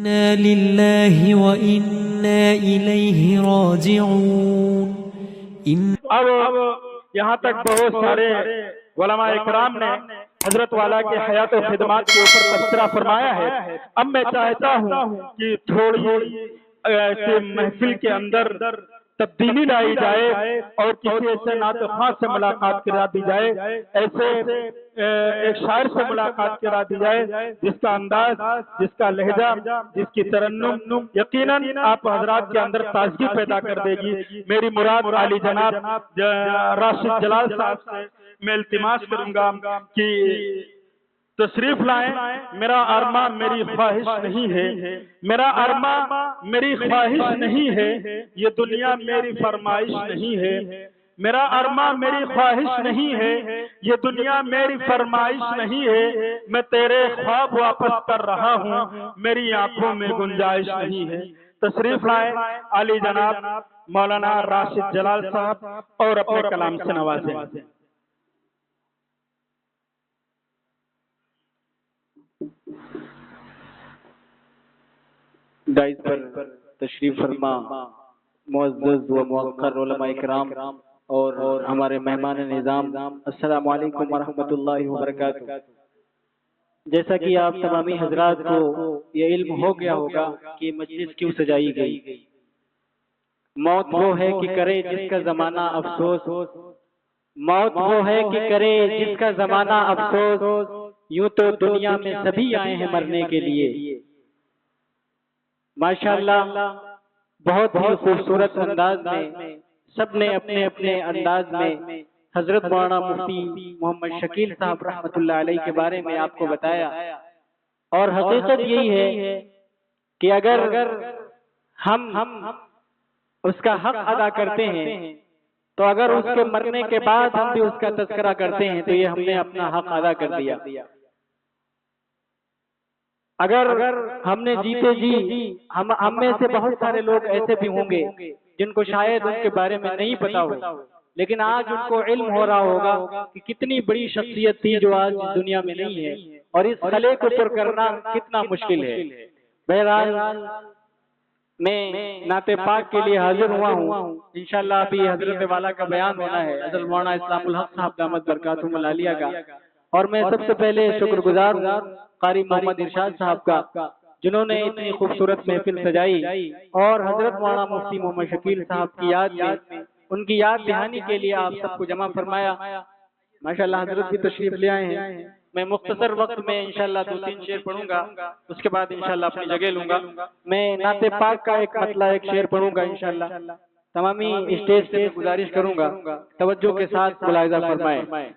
इन्ना लिल्लाहि व इन्ना इलैहि राजिऊन। अब यहाँ तक बहुत सारे उलमा इकराम ने हजरत वाला के हयात और खिदमात के ऊपर तबसरा फरमाया है। अब मैं चाहता हूँ कि थोड़ी ऐसे महफिल के अंदर तब्दीली लाई जाए और किसी ऐसे नातखा से मुलाकात करा दी जाए, ऐसे एक शायर से मुलाकात करा दी जाए जिसका अंदाज, जिसका लहजा, जिसकी तरन्नुम यकीनन आप हजरात के अंदर ताजगी पैदा कर देगी। मेरी मुराद आली जनाब राशिद जलाल साहब से मैं इल्तिमास करूंगा कि तशरीफ लाएं। मेरा अरमा मेरी ख्वाहिश नहीं है, मेरा अरमा मेरी ख्वाहिश नहीं है, ये दुनिया मेरी फरमाइश नहीं है। मेरा अरमा मेरी ख्वाहिश नहीं है, ये दुनिया मेरी फरमाइश नहीं है। मैं तेरे ख्वाब वापस कर रहा हूँ, मेरी आंखों में गुंजाइश नहीं है। तशरीफ लाए आली जनाब मौलाना राशिद जलाल साहब और अपने कलाम से नवाजें। दाइस पर तशरीफ फरमा मुअज़्ज़ज़ व मुवक्कर उलमा इकराम और हमारे मेहमान निज़ाम, अस्सलामु अलैकुम व रहमतुल्लाहि व बरकातुहू। जैसा कि आप तमामी हजरात को ये इल्म हो गया होगा कि मजलिस क्यों सजाई गई। मौत वो है कि करे जिसका जमाना अफसोस, मौत वो है कि करे जिसका जमाना अफसोस। यूं तो दुनिया में सभी आए हैं मरने के लिए। माशाअल्लाह बहुत ही खूबसूरत अंदाज में सबने अपने अपने अंदाज में हजरत मौलाना मुफ्ती मोहम्मद शकील साहब रहमतुल्लाह अलैह के बारे में आपको बताया। और हकीकत यही है कि अगर हम उसका हक अदा करते हैं तो अगर उसके मरने के बाद हम भी उसका तज़किरा करते हैं तो ये हमने अपना हक अदा कर दिया। अगर हमने जीते जी हम में से बहुत सारे लोग ऐसे भी होंगे जिनको शायद उनके बारे में नहीं पता हो, लेकिन आज उनको इल्म हो रहा होगा कि कितनी बड़ी शख्सियत थी जो आज दुनिया में नहीं है और इस खले को पुर करना कितना मुश्किल है। बहरहाल मैं नाते पाक के लिए हाजिर हुआ हूँ। इंशाअल्लाह अभी हजरत वाला का बयान होना है, हजरत मौलाना इस्लामुल हक साहब दामत बरकातुहुमुल आलिया का। और मैं सबसे पहले शुक्रगुजार हूँ कारी मोहम्मद इरशाद साहब का, जिन्होंने इतनी खूबसूरत महफिल सजाई और हजरत मौलाना मुफ्ती मोहम्मद शकील साहब की याद में उनकी याद दहानी के लिए आप सबको जमा फरमाया। माशाअल्लाह हजरत भी तशरीफ ले आए हैं। मैं मुख्तसर वक्त में इंशाअल्लाह 2-3 शेर पढ़ूंगा, उसके बाद इंशाअल्लाह अपनी जगह लूंगा। मैं नाते पाक का एक मतला एक शेर पढ़ूंगा इंशाअल्लाह। तमामी स्टेज से गुजारिश करूंगा तवज्जो के साथ मुलाहिजा फरमाएं।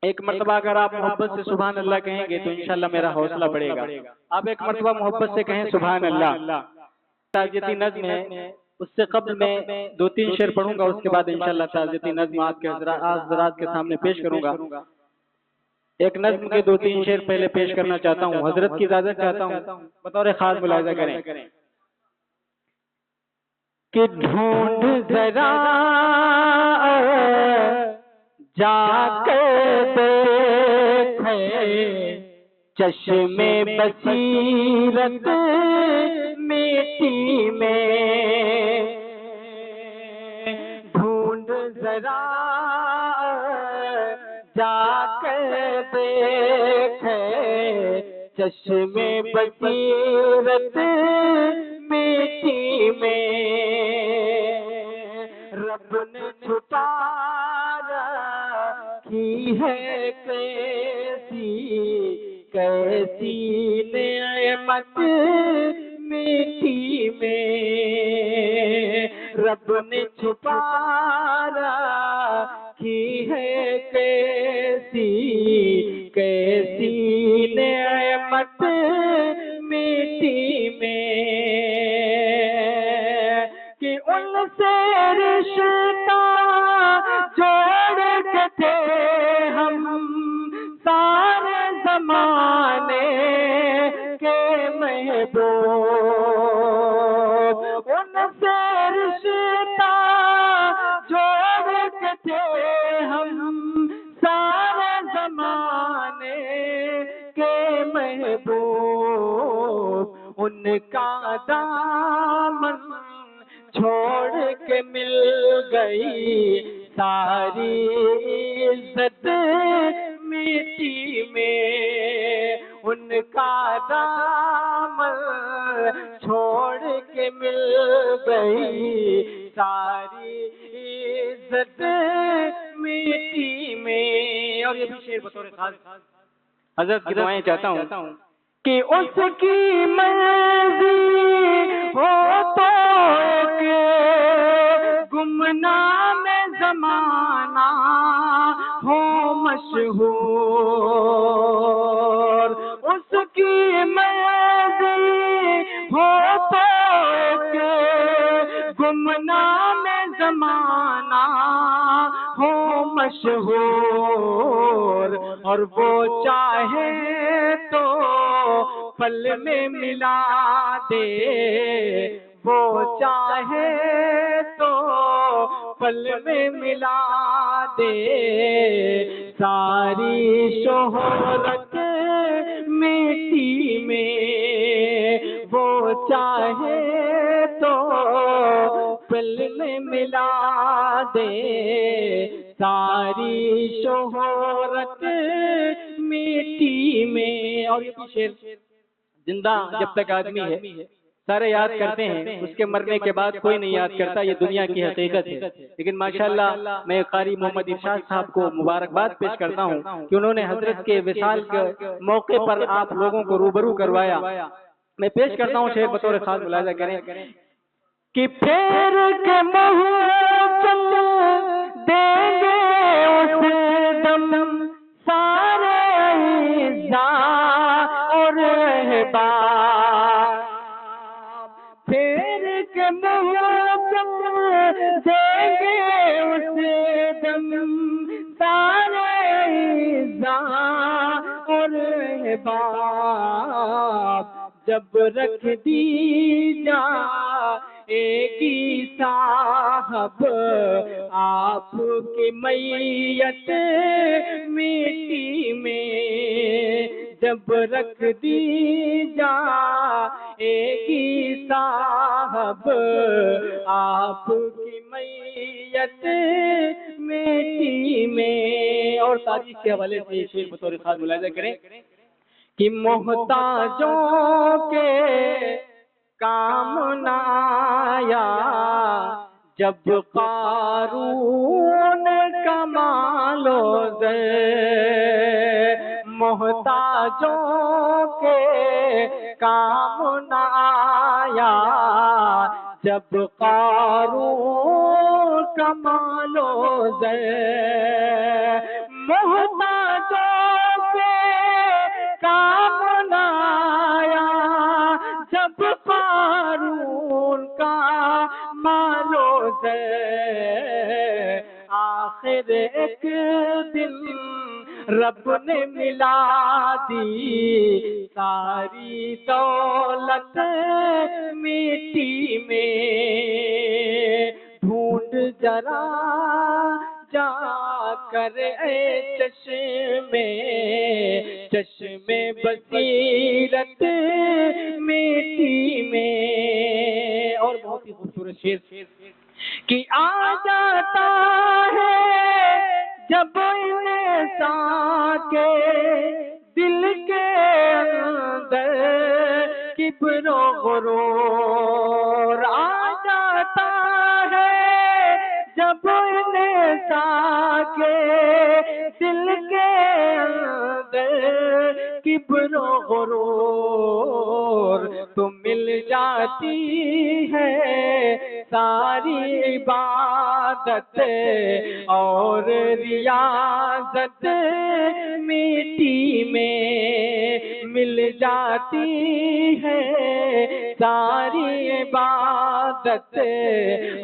एक मरतबा अगर आप मोहब्बत से सुभान अल्लाह कहेंगे तो इंशाअल्लाह मेरा हौसला बढ़ेगा। आप एक मरतबा मोहब्बत से कहें सुभान अल्लाह। ताज़ियती नज़्म है, उससे कब्ल मैं 2-3 शेर पढ़ूंगा, उसके बाद इंशाअल्लाह ताज़ियती नज़्म आपके हज़रात के सामने पेश करूंगा। एक नज़्म के 2-3 शेर पहले पेश करना चाहता हूँ, हजरत की इजाजत चाहता हूँ, बतौर खास मुलाहिजा करें कि ढूंढ जरा जाकर देखे चश्मे बसीरत मिट्टी में, ढूंढ जरा जाकर देखे चश्मे बसीरत मिट्टी में। रब ने छुपा की है कैसी कैसी नेमत मिट्टी में। रब ने छुपा की है कैसी कैसी नेमत मिट्टी में कि उनसे रिश्ता जोड़ के थे हम सारे जमाने के महबूब। उनसे रिश्ता जोड़ के थे हम सारे जमाने के महबूब। दामन छोड़ के मिल गई सारी इज्जत मिट्टी में। उनका दामन छोड़ के मिल गई सारी इज्जत मिट्टी में। और ये भी शेर बतौर खास हजरत की दुआएं चाहता हूँ कि उसकी मर्जी हो तो एक गुमनाम ज़माना हो मशहूर। उसकी मर्जी हो तो एक गुमनाम ज़माना हो मशहूर। और वो चाहे तो पल में मिला दे, वो चाहे तो पल में मिला दे सारी शोहरत मिट्टी में। वो चाहे तो पल में मिला दे सारी शोहरत मिट्टी में। और ये भी शेर, जिंदा जब तक आदमी है सारे याद करते हैं, उसके मरने के बाद कोई नहीं याद करता, ये दुनिया की हकीकत है। लेकिन माशाल्लाह मैं कारी मोहम्मद इरशाद साहब को मुबारकबाद पेश करता हूँ कि उन्होंने हजरत के विसाल के मौके पर आप लोगों को रूबरू करवाया। मैं पेश करता हूँ शेर बतौर खास, मुलाजा करें कि फेर के मुँह चल देंगे उस दम सारे इज़्ज़ा और रहबाब। फेर के मुँह चल देंगे उस दम सारे इज़्ज़ा और रहबाब। जब रख दी जा एगी साहब आपकी मैयत मिट्टी में। जब रख दी जा एगी साहब आपकी मैयत मिट्टी में। और तारीख के हवाले से शेर बतौर खास मुलाजा करें कि मोहताजों के काम न आया जब कारून का मालो दे। मोहताजों के काम न आया जब कारून का मालो दे। मोहताजों के काम न आया जब कारून का मालो दे। आखिर एक दिन रब ने मिला दी सारी दौलत मिट्टी में। ढूंढ जरा जा कर ए चश्मे बसीरत मिट्टी में। और बहुत ही खूबसूरत शेर कि आ जाता है जब इंसान के दिल के अंदर किब्रो गुरूर। आ जाता है जब इंसान के दिल के अंदर किब्रो गुरूर। तो मिल जाती है सारी इबादत और रियाजत मिट्टी में। मिल जाती है सारी इबादत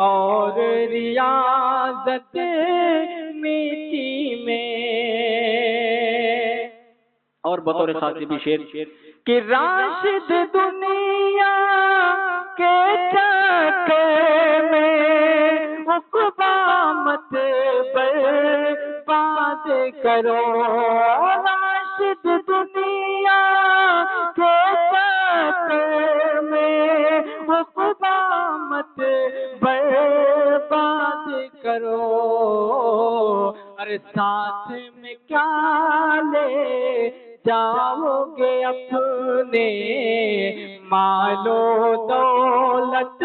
और रियाजत मिट्टी में। और बतौर खास भी शेर कि राशिद दुनिया के चक्कर में उक़बा मत बर्बाद करो। राशिद दुनिया के चक्कर में साथ में क्या ले जाओगे अपने, मालो दौलत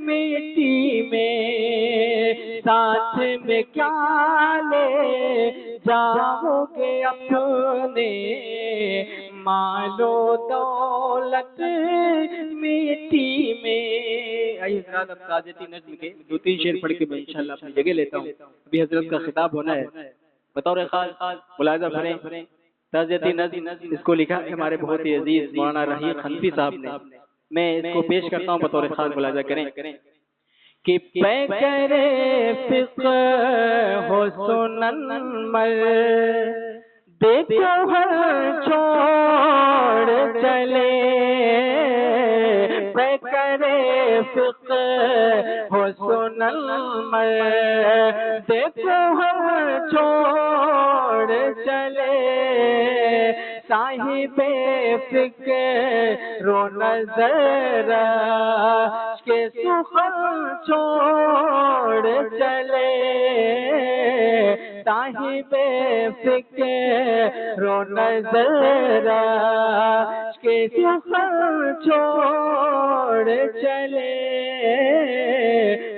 मिट्टी में, साथ में क्या ले जाओगे अपने, मालो दौलत मिट्टी में। आइए हजरत, अब ताज़ती नज़्म के 2-3 शेर पढ़ के मैं इंशाल्लाह अपनी जगह लेता हूँ। अभी हजरत का खिताब होना है, बतौर खास मुलाहिज़ा करें। ताज़ती नज़्म इसको लिखा है हमारे बहुत ही अजीज मौलाना रहीक हनफी साहब ने। मैं इसको पेश करता हूँ बतौर खास, मुलाहिज़ा करें कि पैकरे फ़िक़्ह हो सुनन मर, देखो हर छोड़ चले, पैकरे फ़िक़्ह हो सुनन मर, देखो हर छोड़ चले, साहिबे फ़िक़्ह रो नज़र के सुखल छोड़ चले, साहिबे फ़िक़्ह रो नज़र के सुखल छोड़ चले,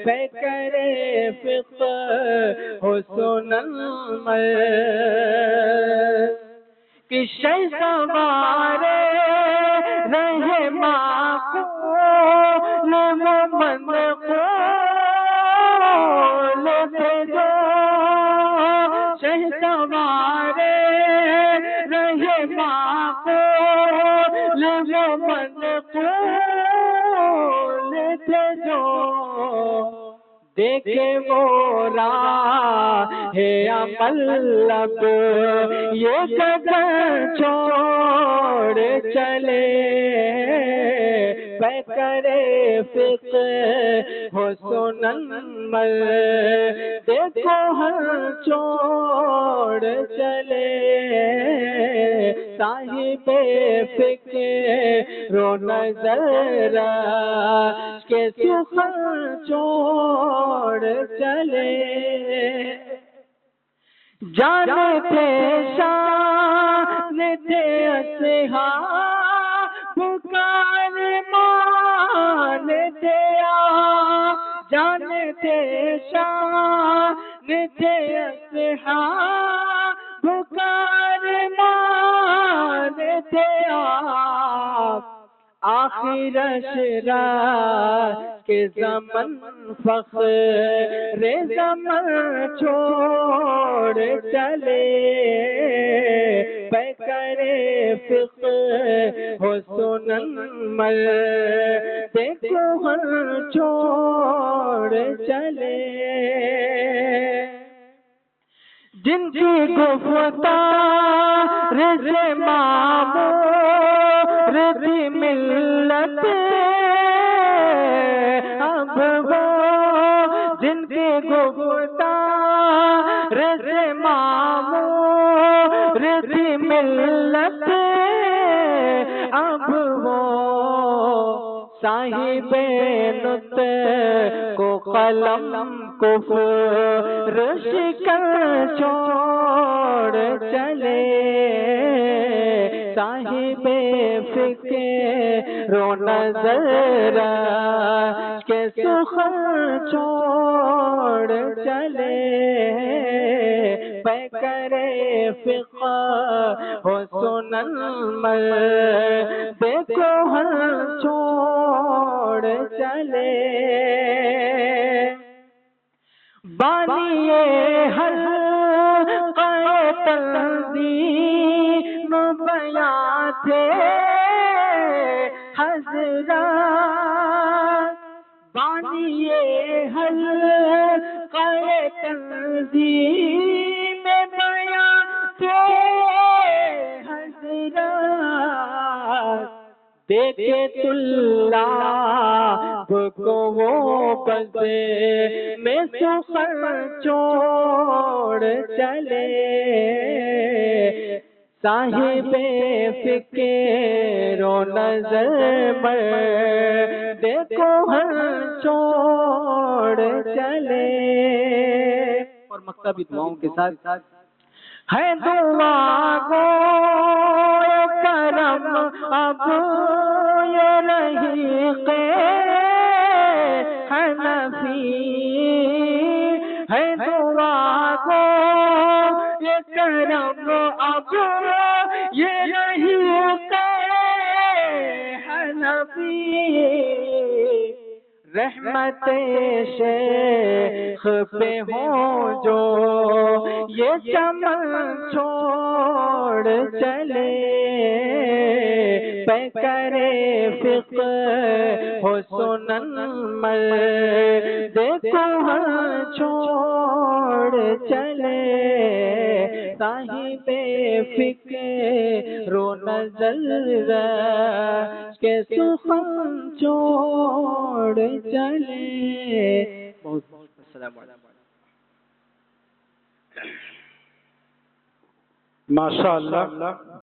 पैकरे फ़िक़्ह हो सुनन मर, कि शह सवारे रहे माक़ूल मोमन क़ौल थे जो, शह सवारे रहे माक़ूल मोमन क़ौल थे जो, देखे वो राहे अमल लब ये कदम छोड़ चले, पैकरे फ़िक़्ह हो सुनन मर, देखो हर छोड़ चले, साहिबे फ़िक़्ह रो नज़र के सुखल छोड़ चले, जाने थे शान थे अस्हाब पुकार मान थे आ, जाने थे शान थे अस्हाब पुकार मान थे आप, आखिर अशरा के ज़मन फ़ख्र ज़मन छोड़ चले, पैकरे फ़िक़्ह हो सुनन मर, देखो हर छोड़ चले, जिनकी गुफ्तार से मामूर थी मिल्लत, अब वो जिनकी गुफ्तार से मामूर थी मिल्लत, अब वो साहिबे नुत्क़ को कलम कुफ्र शिकन छोड़ चले, साहिबे फ़िक़्ह रो नज़र के सुखल छोड़ चले, पैकरे फ़िक़्ह हो सुनन मर, देखो हर छोड़ चले, बानिए हर तंज़ीम बयां थे हज़रत, बानिए हर तंज़ीम बयां थे हज़रत, देखे तुल्लाब को वो बज़े में सुखर छोड़ चले, साहिबे फ़िक़्ह रो नज़र मर, देखो हर छोड़ चले। और मकतबी दुआओं के साथ है दुआ गो करम अब ये नहीं के हनफी है दुआ गो ये करम अब ये नहीं के हनफी रहमत शेख पे हो जो ये चमन छोड़ चले पे करे फिक्र हो सुनन मर देखो छोड़ चले साहिबे फिक्र रो नजर के सुखन छोड़ चले। बहुत बहुत अस्सलाम वालेकुम। माशाअल्लाह।